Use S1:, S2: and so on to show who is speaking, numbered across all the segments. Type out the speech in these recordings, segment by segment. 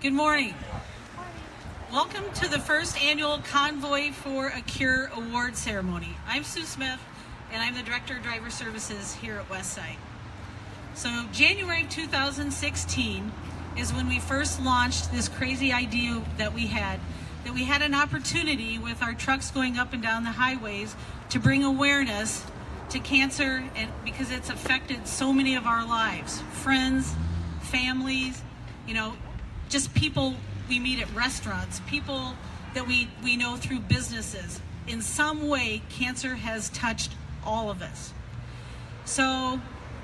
S1: Good morning. Welcome to the first annual Convoy for a Cure award ceremony. I'm Sue Smith, and I'm the Director of Driver Services here at Westside. So January of 2016 is when we first launched this crazy idea that we had an opportunity with our trucks going up and down the highways to bring awareness to cancer, and because it's affected so many of our lives, friends, families, just people we meet at restaurants, people that we know through businesses. In some way, cancer has touched all of us. So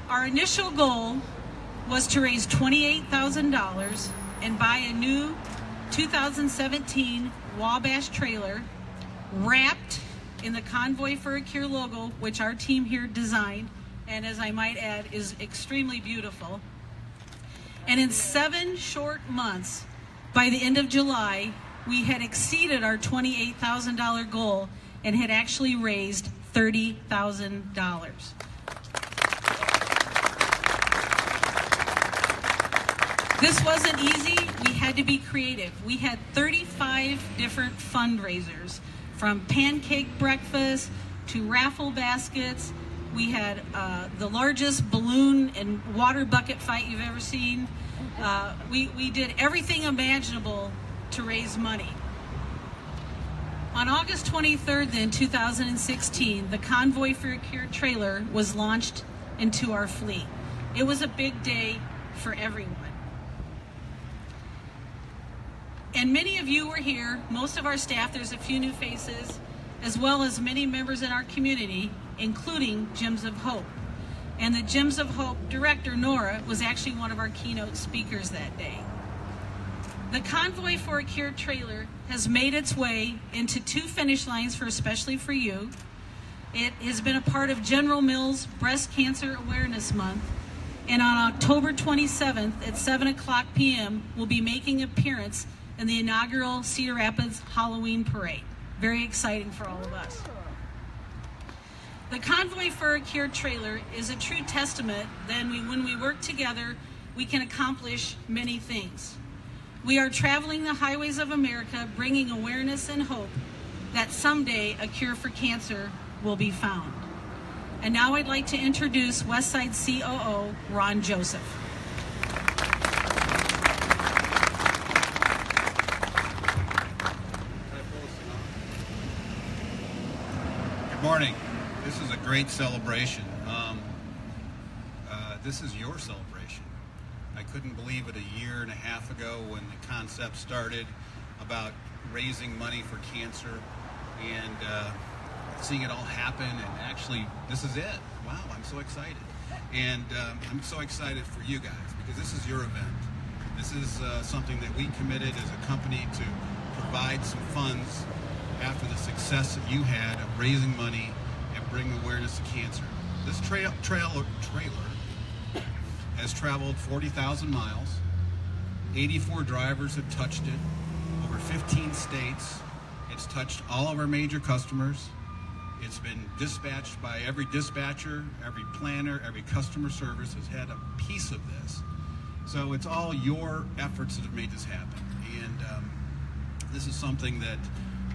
S1: our initial goal was to raise $28,000 and buy a new 2017 Wabash trailer wrapped in the Convoy for a Cure logo, which our team here designed, and as I might add, is extremely beautiful. And in 7 short months, by the end of July, we had exceeded our $28,000 goal and had actually raised $30,000. This wasn't easy. We had to be creative. We had 35 different fundraisers, from pancake breakfast to raffle baskets. We had the largest balloon and water bucket fight you've ever seen. We did everything imaginable to raise money. On August 23rd, then, 2016, the Convoy for a Cure trailer was launched into our fleet. It was a big day for everyone. And many of you were here, most of our staff, there's a few new faces, as well as many members in our community, including Gems of Hope. And the Gems of Hope director, Nora, was actually one of our keynote speakers that day. The Convoy for a Cure trailer has made its way into 2 finish lines, especially for you. It has been a part of General Mills Breast Cancer Awareness Month. And on October 27th at 7 o'clock p.m., we'll be making an appearance in the inaugural Cedar Rapids Halloween Parade. Very exciting for all of us. The Convoy for a Cure trailer is a true testament that when we work together, we can accomplish many things. We are traveling the highways of America, bringing awareness and hope that someday a cure for cancer will be found. And now I'd like to introduce Westside COO Ron Joseph.
S2: Good morning. This is a great celebration. This is your celebration. I couldn't believe it a year and a half ago when the concept started about raising money for cancer, and seeing it all happen, and actually this is it. Wow, I'm so excited. And I'm so excited for you guys, because this is your event. This is something that we committed as a company to provide some funds after the success that you had of raising money and bringing awareness to cancer. This trailer has traveled 40,000 miles. 84 drivers have touched it. Over 15 states. It's touched all of our major customers. It's been dispatched by every dispatcher, every planner, every customer service has had a piece of this. So it's all your efforts that have made this happen. And this is something that,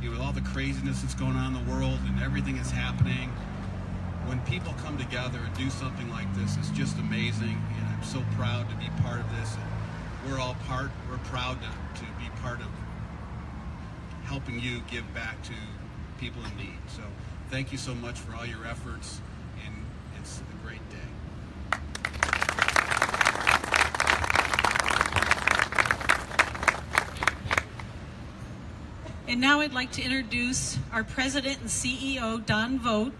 S2: with all the craziness that's going on in the world and everything that's happening, when people come together and do something like this, it's just amazing. And I'm so proud to be part of this. And we're proud to be part of helping you give back to people in need. So thank you so much for all your efforts, and it's a great day.
S1: And now I'd like to introduce our President and CEO, Don Vogt,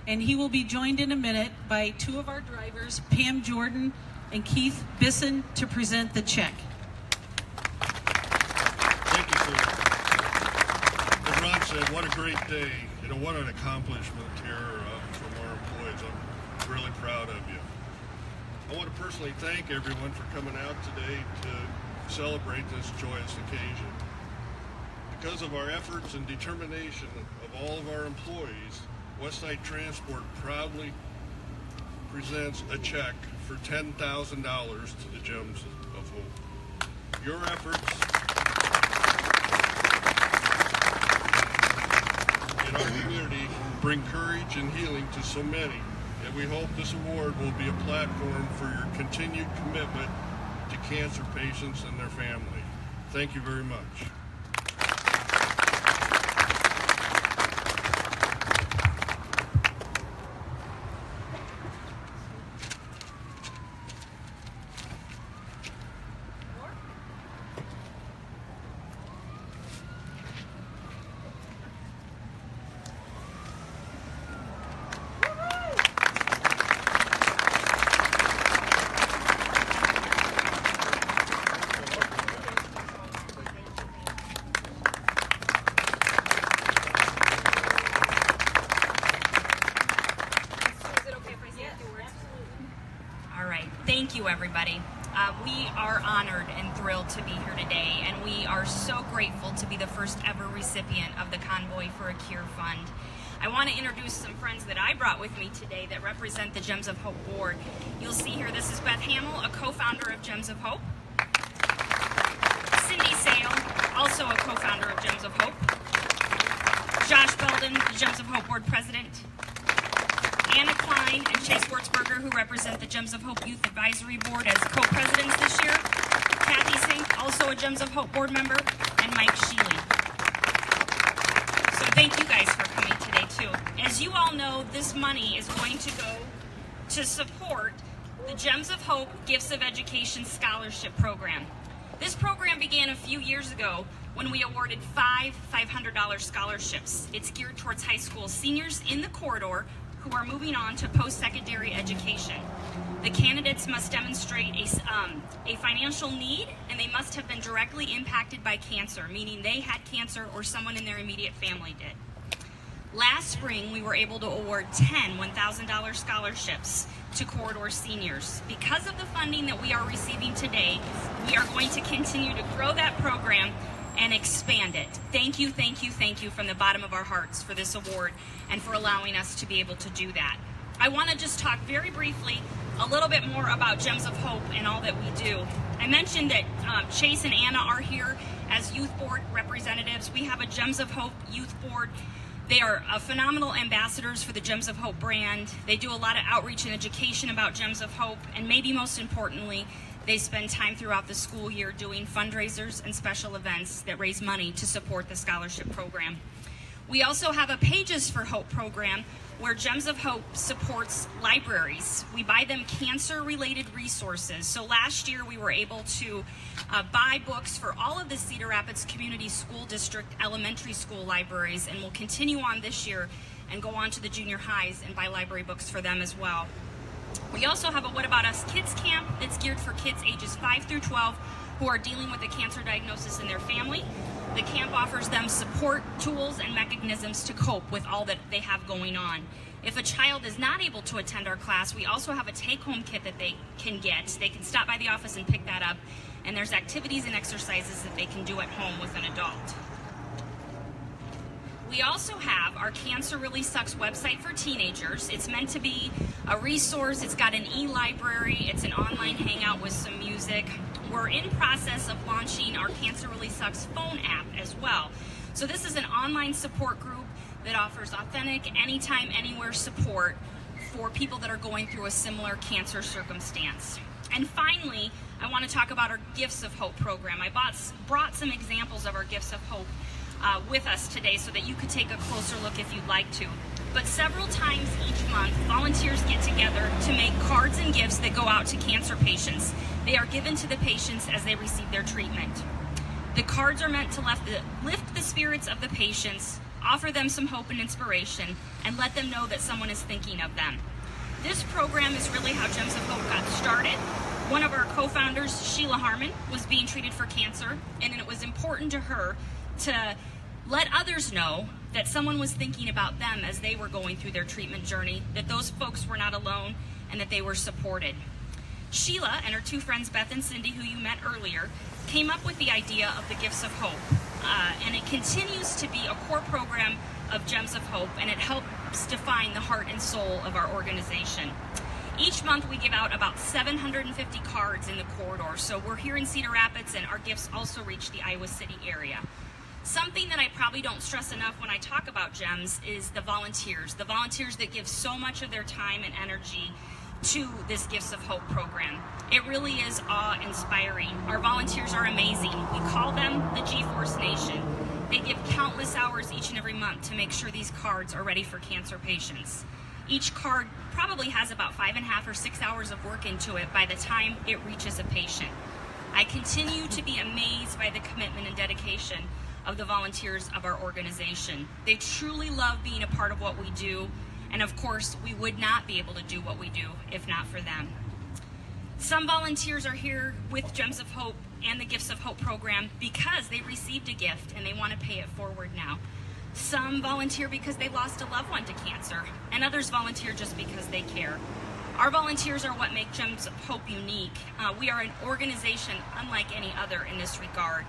S1: and he will be joined in a minute by 2 of our drivers, Pam Jordan and Keith Bisson, to present the check.
S3: Thank you, sir. As Ron said, what a great day. What an accomplishment here from our employees. I'm really proud of you. I want to personally thank everyone for coming out today to celebrate this joyous occasion. Because of our efforts and determination of all of our employees, Westside Transport proudly presents a check for $10,000 to the Gems of Hope. Your efforts in our community bring courage and healing to so many, and we hope this award will be a platform for your continued commitment to cancer patients and their family. Thank you very much.
S4: Thank you, everybody. We are honored and thrilled to be here today, and we are so grateful to be the first ever recipient of the Convoy for a Cure Fund. I want to introduce some friends that I brought with me today that represent the Gems of Hope Board. You'll see here, this is Beth Hamill, a co-founder of Gems of Hope. Cindy Sale, also a co-founder of Gems of Hope. Josh Belden, the Gems of Hope Board President. Anna Klein and Chase Wurzberger, who represent the Gems of Hope Youth Advisory Board as co-presidents this year. Kathy Sink, also a Gems of Hope board member, and Mike Sheely. So thank you guys for coming today, too. As you all know, this money is going to go to support the Gems of Hope Gifts of Education Scholarship Program. This program began a few years ago when we awarded 5 $500 scholarships. It's geared towards high school seniors in the corridor who are moving on to post-secondary education. The candidates must demonstrate a financial need, and they must have been directly impacted by cancer, meaning they had cancer or someone in their immediate family did. Last spring, we were able to award 10 $1,000 scholarships to corridor seniors. Because of the funding that we are receiving today, we are going to continue to grow that program and expand it. Thank you, thank you, thank you from the bottom of our hearts for this award and for allowing us to be able to do that. I want to just talk very briefly a little bit more about Gems of Hope and all that we do. I mentioned that Chase and Anna are here as youth board representatives. We have a Gems of Hope youth board. They are phenomenal ambassadors for the Gems of Hope brand. They do a lot of outreach and education about Gems of Hope, and maybe most importantly, they spend time throughout the school year doing fundraisers and special events that raise money to support the scholarship program. We also have a Pages for Hope program where Gems of Hope supports libraries. We buy them cancer-related resources. So last year we were able to buy books for all of the Cedar Rapids Community School District elementary school libraries, and we'll continue on this year and go on to the junior highs and buy library books for them as well. We also have a What About Us Kids Camp that's geared for kids ages 5 through 12 who are dealing with a cancer diagnosis in their family. The camp offers them support, tools, and mechanisms to cope with all that they have going on. If a child is not able to attend our class, we also have a take-home kit that they can get. They can stop by the office and pick that up, and there's activities and exercises that they can do at home with an adult. We also have our Cancer Really Sucks website for teenagers. It's meant to be a resource. It's got an e-library. It's an online hangout with some music. We're in process of launching our Cancer Really Sucks phone app as well. So this is an online support group that offers authentic, anytime, anywhere support for people that are going through a similar cancer circumstance. And finally, I want to talk about our Gifts of Hope program. I brought some examples of our Gifts of Hope with us today so that you could take a closer look if you'd like to. But several times each month, volunteers get together to make cards and gifts that go out to cancer patients. They are given to the patients as they receive their treatment. The cards are meant to lift the spirits of the patients, offer them some hope and inspiration, and let them know that someone is thinking of them. This program is really how Gems of Hope got started. One of our co-founders, Sheila Harmon, was being treated for cancer, and it was important to her to let others know that someone was thinking about them as they were going through their treatment journey, that those folks were not alone, and that they were supported. Sheila and her two friends, Beth and Cindy, who you met earlier, came up with the idea of the Gifts of Hope. And it continues to be a core program of Gems of Hope, and it helps define the heart and soul of our organization. Each month we give out about 750 cards in the corridor. So we're here in Cedar Rapids, and our gifts also reach the Iowa City area. Something that I probably don't stress enough when I talk about GEMS is the volunteers that give so much of their time and energy to this Gifts of Hope program. It really is awe-inspiring. Our volunteers are amazing. We call them the G-Force Nation. They give countless hours each and every month to make sure these cards are ready for cancer patients. Each card probably has about 5.5 or 6 hours of work into it by the time it reaches a patient. I continue to be amazed by the commitment and dedication of the volunteers of our organization. They truly love being a part of what we do, and of course, we would not be able to do what we do if not for them. Some volunteers are here with Gems of Hope and the Gifts of Hope program because they received a gift and they want to pay it forward now. Some volunteer because they lost a loved one to cancer, and others volunteer just because they care. Our volunteers are what make Gems of Hope unique. We are an organization unlike any other in this regard,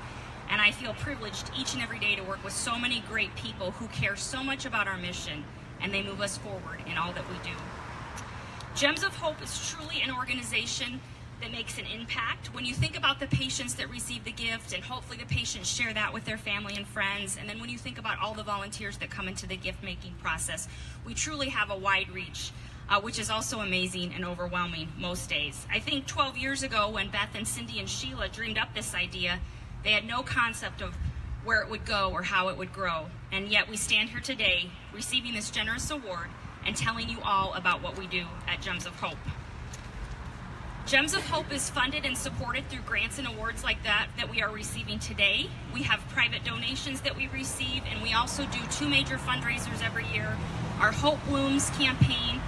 S4: and I feel privileged each and every day to work with so many great people who care so much about our mission, and they move us forward in all that we do. Gems of Hope is truly an organization that makes an impact. When you think about the patients that receive the gift, and hopefully the patients share that with their family and friends, and then when you think about all the volunteers that come into the gift-making process, we truly have a wide reach, which is also amazing and overwhelming most days. I think 12 years ago when Beth and Cindy and Sheila dreamed up this idea, they had no concept of where it would go or how it would grow, and yet we stand here today receiving this generous award and telling you all about what we do at Gems of Hope. Gems of Hope is funded and supported through grants and awards like that we are receiving today. We have private donations that we receive, and we also do 2 major fundraisers every year. Our Hope Blooms campaign,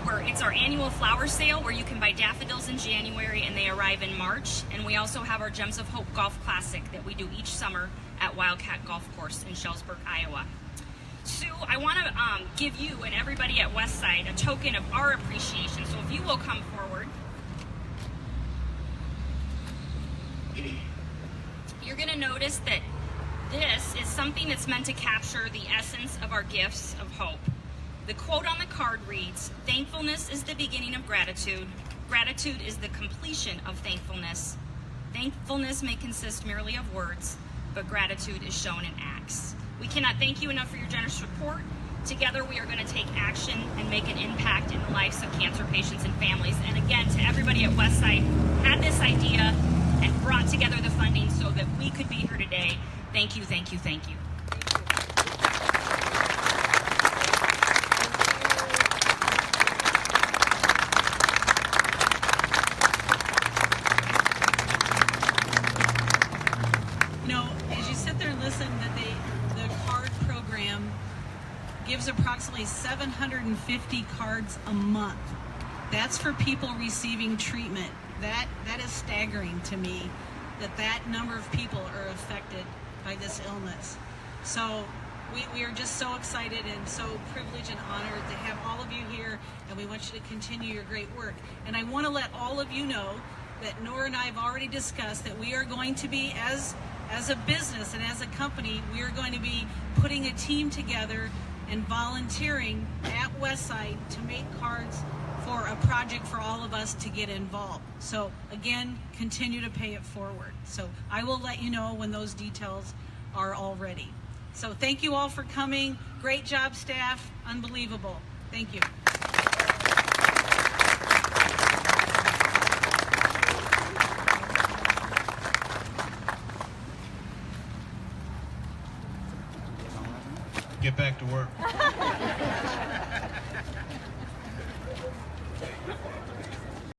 S4: where it's our annual flower sale where you can buy daffodils in January and they arrive in March. And we also have our Gems of Hope Golf Classic that we do each summer at Wildcat Golf Course in Shellsburg, Iowa. Sue, I want to give you and everybody at Westside a token of our appreciation. So if you will come forward. You're going to notice that this is something that's meant to capture the essence of our Gifts of Hope. The quote on the card reads, "Thankfulness is the beginning of gratitude. Gratitude is the completion of thankfulness. Thankfulness may consist merely of words, but gratitude is shown in acts." We cannot thank you enough for your generous support. Together we are going to take action and make an impact in the lives of cancer patients and families. And again, to everybody at Westside, had this idea and brought together the funding so that we could be here today. Thank you, thank you, thank you.
S1: You know, as you sit there and listen, that the card program gives approximately 750 cards a month. That's for people receiving treatment. That is staggering to me, that number of people are affected by this illness. So we are just so excited and so privileged and honored to have all of you here, and we want you to continue your great work. And I want to let all of you know that Nora and I have already discussed that we are going to be, as a business and as a company, we are going to be putting a team together and volunteering at Westside to make cards for a project for all of us to get involved. So again, continue to pay it forward. So I will let you know when those details are all ready. So thank you all for coming. Great job, staff. Unbelievable. Thank you.
S2: Get back to work.